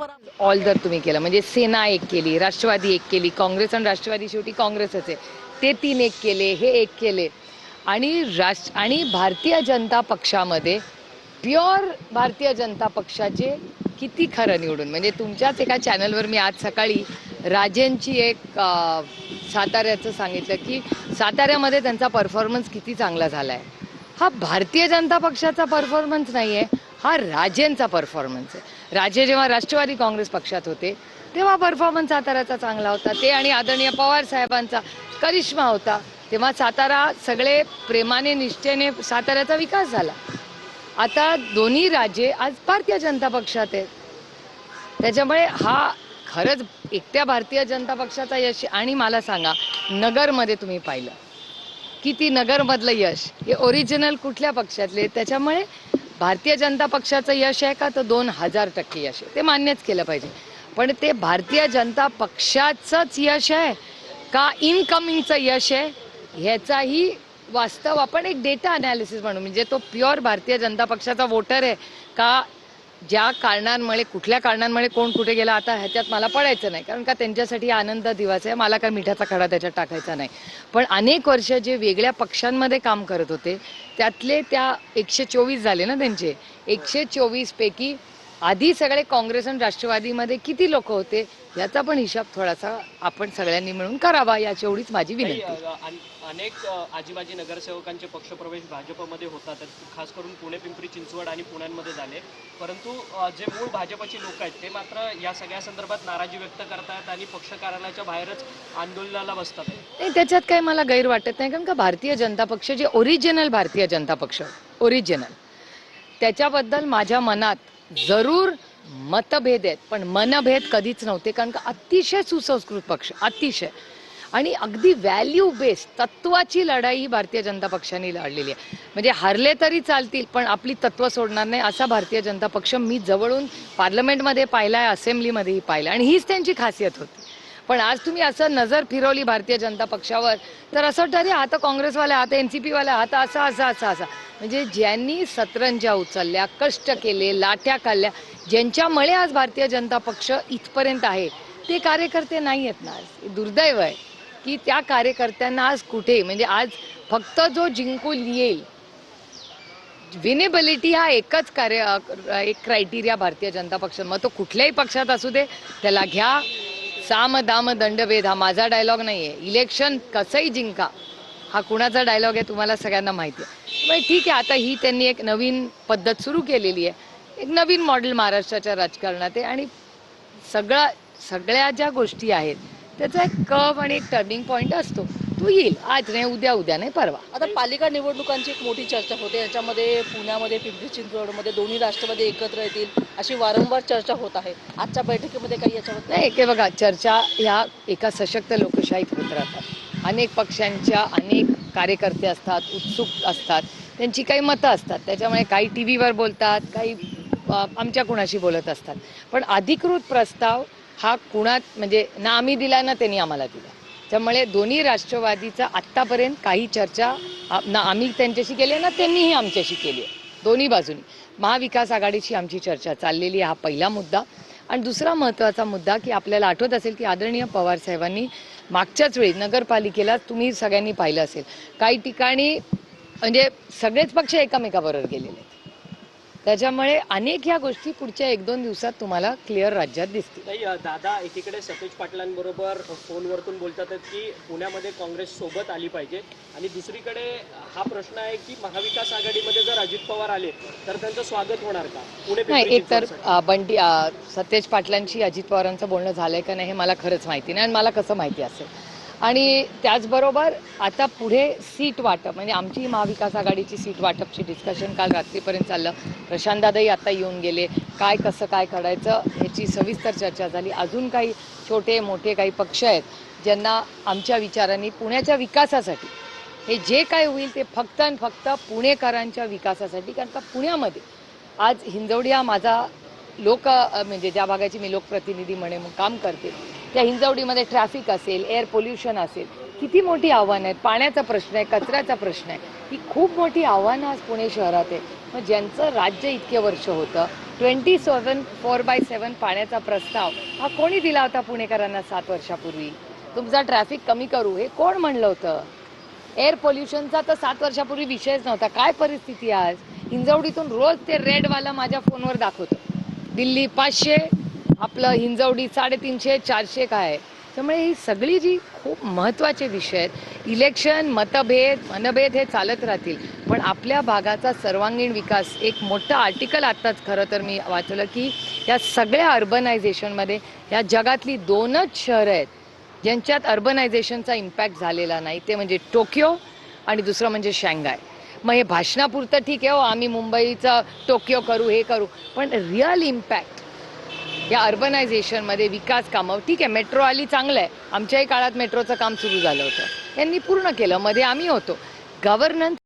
All जर तुम्ही केलं म्हणजे सेना एक केली, राष्ट्रवादी एक केली, काँग्रेस आणि राष्ट्रवादी शेवटी काँग्रेसच आहे, ते 3 एक केले, हे एक केले आणि भारतीय जनता पक्षामध्ये प्युअर भारतीय जनता पक्षाचे किती खरं निवडून म्हणजे तुमच्याच एका चॅनलवर मी आज सकाळी राजेंची एक साताऱ्याचं सांगितलं की साताऱ्यामध्ये त्यांचा परफॉर्मन्स किती चांगला झाला आहे. हा भारतीय जनता पक्षाचा परफॉर्मन्स नाही आहे, हा राजेंचा परफॉर्मन्स आहे. राजे जेव्हा राष्ट्रवादी काँग्रेस पक्षात होते तेव्हा परफॉर्मन्स साताऱ्याचा चांगला होता, ते आणि आदरणीय पवार साहेबांचा करिश्मा होता. तेव्हा सातारा सगळे प्रेमाने निष्ठेने साताऱ्याचा विकास झाला. आता दोन्ही राजे आज भारतीय जनता पक्षात आहेत. त्याच्यामुळे हा खरंच एकट्या भारतीय जनता पक्षाचा यश. आणि मला सांगा, नगरमध्ये तुम्ही पाहिलं किती नगरमधलं यश हे ओरिजिनल कुठल्या पक्षातले. त्याच्यामुळे भारतीय जनता पक्षाचं यश आहे का, तर 2000% यश आहे, ते मान्यच केलं पाहिजे. पण ते भारतीय जनता पक्षाचंच यश आहे का इनकमिंगचं यश आहे ह्याचाही वास्तव आपण एक डेटा अनालिसिस म्हणू. म्हणजे तो प्युअर भारतीय जनता पक्षाचा वोटर आहे का, ज्या कारणांमुळे कुठल्या कारणांमुळे कोण कुठे गेला आता ह्याच्यात मला पडायचं नाही, कारण का त्यांच्यासाठी आनंद दिवस आहे, मला काय मिठाचा खडा त्याच्यात टाकायचा नाही. पण अनेक वर्ष जे वेगळ्या पक्षांमध्ये काम करत होते त्यातले त्या 124 झाले ना त्यांचे, 124 पैकी आधी सगळे काँग्रेस आणि राष्ट्रवादीमध्ये किती लोक होते याचा पण हिसाब थोडासा आपण सगळ्यांनी मिळून करावा, याची एवढीच माझी विनंती. अनेक आजीबाजी नगरसेवकांचे पक्षप्रवेश भाजपमध्ये होतात, खास करून पुणे, पिंपरी चिंचवड आणि पुण्यांमध्ये झाले. परंतु जे मूळ भाजपची लोक आहेत ते मात्र या सगळ्या संदर्भात नाराजी व्यक्त करतात आणि पक्ष कार्यालयाच्या बाहेरच आंदोलनाला बसतात. नाही, त्याच्यात काही मला गैर वाटत नाही, कारण का भारतीय जनता पक्ष जे ओरिजिनल भारतीय जनता पक्ष ओरिजिनल त्याच्याबद्दल माझ्या मनात जरूर मतभेद आहेत, पण मनभेद कधीच नव्हते. कारण का अतिशय सुसंस्कृत पक्ष, अतिशय आणि अगदी व्हॅल्यू बेस्ड तत्वाची लढाई ही भारतीय जनता पक्षाने लढलेली आहे. म्हणजे हरले तरी चालतील पण आपली तत्व सोडणार नाही असा भारतीय जनता पक्ष मी जवळून पार्लमेंटमध्ये पाहिलाय, असेंब्लीमध्येही पाहिला, आणि हीच त्यांची खासियत होती. पण आज तुम्ही असं नजर फिरवली भारतीय जनता पक्षावर तर असं वाटतं अरे आता काँग्रेसवाले, आता NCP वाले, आता असा असा असा असा. म्हणजे ज्यांनी सतरंजा उचलल्या, कष्ट केले, लाट्या काढल्या, ज्यांच्यामुळे आज भारतीय जनता पक्ष इथपर्यंत आहे ते कार्यकर्ते नाही आहेत ना. आज दुर्दैव आहे की त्या कार्यकर्त्यांना आज कुठे, म्हणजे आज फक्त जो जिंकून येईल, विनेबिलिटी हा एकच एक क्रायटेरिया भारतीय जनता पक्ष, मग तो कुठल्याही पक्षात असू दे त्याला घ्या. साम दाम दंडभेद हा माझा डायलॉग नाही आहे. इलेक्शन कसंही जिंका हा कुणाचा डायलॉग आहे तुम्हाला सगळ्यांना माहिती आहे. मग ठीक आहे, आता ही त्यांनी एक नवीन पद्धत सुरू केलेली आहे, एक नवीन मॉडेल महाराष्ट्राच्या राजकारणात आहे, आणि सगळ्या ज्या गोष्टी आहेत त्याचा एक कर्व आणि एक टर्निंग पॉईंट असतो, तो येईल. आज नाही उद्या, उद्या नाही परवा. आता पालिका निवडणुकांची एक मोठी चर्चा होते, याच्यामध्ये पुण्यामध्ये, पिंपरी चिंचवडमध्ये दोन्ही राष्ट्रवादी एकत्र येतील अशी वारंवार चर्चा होत आहे. आजच्या बैठकीमध्ये काही याच्याबद्दल नाही, हे बघा, चर्चा ह्या एका सशक्त लोकशाहीत होत राहतात. अनेक पक्षांच्या अनेक कार्यकर्ते असतात, उत्सुक असतात, त्यांची काही मतं असतात, त्याच्यामुळे काही TV वर बोलतात, काही आमच्या कुणाशी बोलत असतात. पण अधिकृत प्रस्ताव हा कुणात म्हणजे ना आम्ही दिला ना त्यांनी आम्हाला दिला. त्यामुळे दोन्ही राष्ट्रवादीचा आत्तापर्यंत काही चर्चा ना आम्ही त्यांच्याशी केली आहे ना त्यांनीही आमच्याशी केली आहे. दोन्ही बाजूनी महाविकास आघाडीची आमची चर्चा चाललेली आहे, हा पहिला मुद्दा. आणि दुसरा महत्त्वाचा मुद्दा की आपल्याला आठवत असेल की आदरणीय पवार साहेबांनी मागच्याच वेळी नगरपालिकेला तुम्ही सगळ्यांनी पाहिलं असेल, काही ठिकाणी म्हणजे सगळेच पक्ष एकमेकाबरोबर गेलेले आहेत. त्याच्यामुळे अनेक ह्या गोष्टी पुढच्या 1-2 दिवसात तुम्हाला क्लिअर राज्यात दिसतील. दादा एकीकडे सतेज पाटलांबरोबर फोनवरतून बोलतात की पुण्यामध्ये काँग्रेस सोबत आली पाहिजे, आणि दुसरीकडे हा प्रश्न आहे की महाविकास आघाडीमध्ये जर अजित पवार आले तर त्यांचं स्वागत होणार का पुणे? नाही, एक तर बंटी सतेज पाटलांशी अजित पवारांचं बोलणं झालंय का नाही हे मला खरंच माहिती नाही, आणि मला कसं माहिती असेल. आणि त्याचबरोबर आता पुढे सीट वाटप म्हणजे आमची महाविकास आघाडीची सीट वाटपची डिस्कशन काल रात्रीपर्यंत चाललं. प्रशांत दादाही आता येऊन गेले, काय कसं काय करायचं ह्याची सविस्तर चर्चा झाली. अजून काही छोटे मोठे काही पक्ष आहेत ज्यांना आमच्या विचारांनी पुण्याच्या विकासासाठी हे जे काय होईल ते फक्त आणि फक्त पुणेकरांच्या विकासासाठी. कारण का पुण्यामध्ये आज हिंजवडी हा माझा म्हणजे ज्या भागाची मी लोकप्रतिनिधी म्हणून काम करते त्या हिंजवडीमध्ये ट्रॅफिक असेल, एअर पोल्युशन असेल, किती मोठी आव्हानं आहेत, पाण्याचा प्रश्न आहे, कचऱ्याचा प्रश्न आहे, ही खूप मोठी आव्हानं आज पुणे शहरात आहे. मग ज्यांचं राज्य इतके वर्ष होतं 27 4x7 पाण्याचा प्रस्ताव हा कोणी दिला होता पुणेकरांना 7 वर्षापूर्वी? तुमचा ट्रॅफिक कमी करू हे कोण म्हणलं होतं? एअर पोल्युशनचा तर 7 वर्षापूर्वी विषयच नव्हता. काय परिस्थिती आहे आज? हिंजवडीतून रोज ते रेडवाला माझ्या फोनवर दाखवतो. दिल्ली 500, आपलं हिंजवडी 350, 400 काय आहे. त्यामुळे ही सगळी जी खूप महत्त्वाचे विषय आहेत, इलेक्शन, मनभेद हे चालत राहतील, पण आपल्या भागाचा सर्वांगीण विकास, एक मोठं आर्टिकल आत्ताच खरं तर मी वाचलं की या सगळ्या अर्बनायझेशनमध्ये या जगातली 2च शहरं आहेत ज्यांच्यात अर्बनायझेशनचा इम्पॅक्ट झालेला नाही, ते म्हणजे टोकियो आणि दुसरं म्हणजे शांघाय. मग हे भाषणापुरतं ठीक आहे, हो आम्ही मुंबईचं टोकियो करू हे करू, पण रिअल इम्पॅक्ट या अर्बनायझेशनमध्ये विकास कामं, ठीक आहे मेट्रो आली चांगलं आहे, आमच्याही काळात मेट्रोचं काम सुरू झालं होतं, यांनी पूर्ण केलं, मध्ये आम्ही होतो. गव्हर्नन्स